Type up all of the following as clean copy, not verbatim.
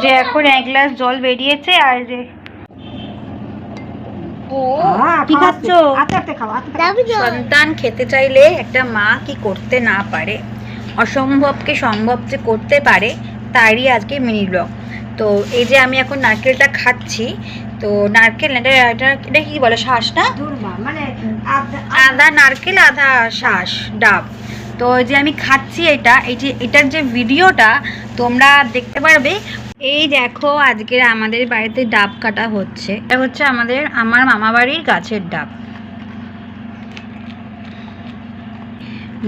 যে এখন 1 গ্লাস জল বেরিয়েছে আর যে কি খাচ্ছ? সন্তান খেতে চাইলে একটা মা কি করতে না পারে, অসম্ভবকে সম্ভব যে করতে পারে তারই আজকে মিনি ব্লগ। তো এই যে আমি এখন নারকেলটা খাচ্ছি। তো নারকেল এটা কি বলে, শ্বাস না, মানে আধা নারকেল আধা শ্বাস ডাব। তো যে আমি খাচ্ছি এটার যে ভিডিওটা তোমরা দেখতে পারবে। এই দেখো আজকের আমাদের বাড়িতে ডাব কাটা হচ্ছে। এটা হচ্ছে আমার মামা বাড়ির গাছের ডাব।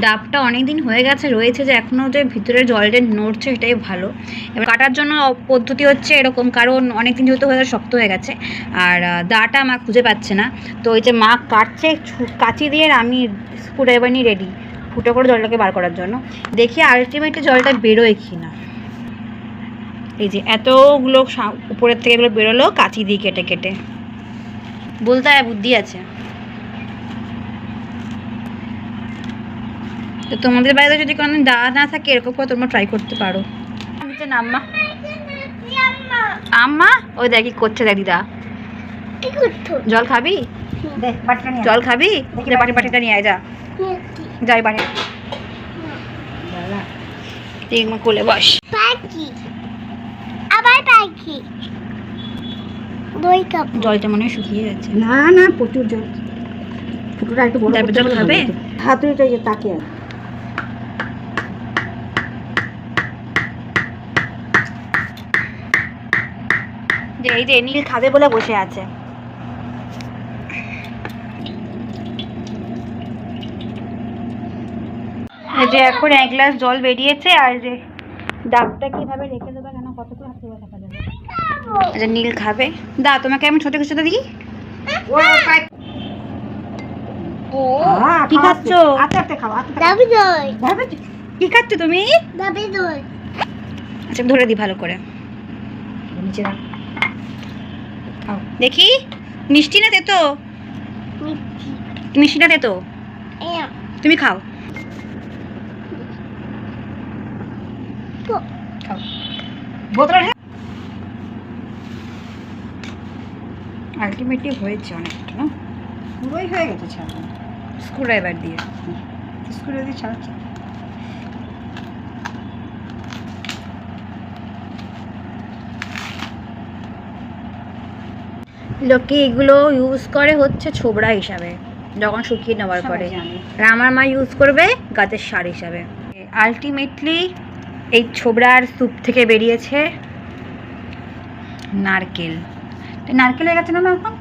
ডাবটা অনেক দিন হয়ে গেছে রয়েছে, যে এখনও যে ভিতরে জলটা নড়ছে সেটাই ভালো। এবার কাটার জন্য পদ্ধতি হচ্ছে এরকম, কারণ অনেক দিন যেহেতু হয়ে শক্ত হয়ে গেছে আর দাটা মা খুঁজে পাচ্ছে না। তো এই যে মা কাটছে কাঁচি দিয়ে, আর আমি স্ক্রুড্রাইভার নিয়ে রেডি ফুটো করে জলটাকে বার করার জন্য। দেখি আলটিমেটলি জলটা বেরোয় কি না। এই যে এতগুলো উপরের থেকে এগুলো বেরোলো কাঁচি দিয়ে কেটে কেটে, বলতে হয় বুদ্ধি আছে। তো তোমাদের বাড়িতে যদি কোনো দা না থাকে এরকম করে তোমরা ট্রাই করতে পারো। নিচে নাম্মা আম্মা ওই দেখ কি করছে, দেখ দিদা জল খাবি, জল খাবি, বাটিটা নিয়ে আয়, যাই বাড়ি কোলে বস। জলটা মনে হয় শুকিয়ে গেছে। না না প্রচুর জল, ফুটোটা একটু বড় জল খাবে, হাতুড়িটা তাকে যে এই যে নীল খাবে বলে বসে আছে। এই যে এখন 1 গ্লাস জল বেরিয়েছে আর যে ডাবটা কিভাবে রেখে দেবে, কেন কতক্ষণ হাতে থাকা যাবে। আচ্ছা নীল খাবে, দা তোমাকে আমি ছোট কিছু দিই। কি খাচ্ছ? কি খাচ্ছ তুমি? আচ্ছা ধরে দি ভালো করে, দেখি মিষ্টি না তেতো, মিষ্টি না তেতো, তুমি খাও আলটিমেটলি হয়েছে অনেকটা, না পুরোই হয়ে গেছে ছাড়া, স্ক্রুড্রাইভার দিয়ে ছাড়াচ্ছে। লোকে এগুলো ইউজ করে হচ্ছে ছোবড়া হিসাবে যখন শুকিয়ে নেওয়ার পরে, আর আমার মা ইউজ করবে গাছের সার হিসাবে। আলটিমেটলি এই ছোবড়ার স্যুপ থেকে বেরিয়েছে নারকেল। নারকেল হয়ে গেছে না মা এখন,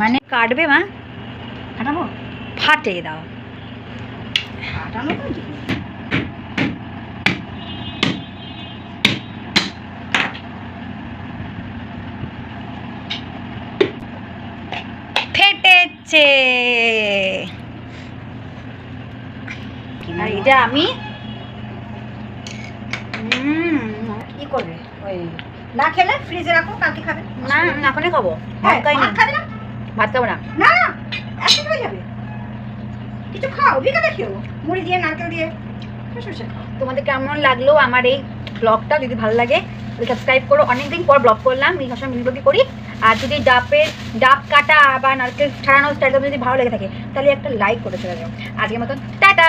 মানে কাটবে মা, ফাটাবো, ফাটে দাও। ফাটানো ফেটেছে। আর এটা আমি কি করবে, ওই না খেলে ফ্রিজে রাখো, কালকে খাবে। না এখনই খাবো, ভাত খাবো না, ভাত খাবো না, না এখন হয়ে যাবে। কিছু খাও, বিকালে খেও, মুড়ি দিয়ে নারকেল দিয়ে। তোমাদের কেমন লাগলো আমার এই ব্লগটা? যদি ভালো লাগে সাবস্ক্রাইব করো। অনেকদিন পর ব্লগ করলাম, এই সবসময় ভিডিও করি। আর যদি ডাব কাটা বা নারকেল ছাড়ানো স্টাইল যদি ভালো লেগে থাকে তাহলে একটা লাইক করে চলে যাও। আজকের মতন টাটা।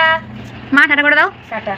মা টাটা করে দাও। টাটা।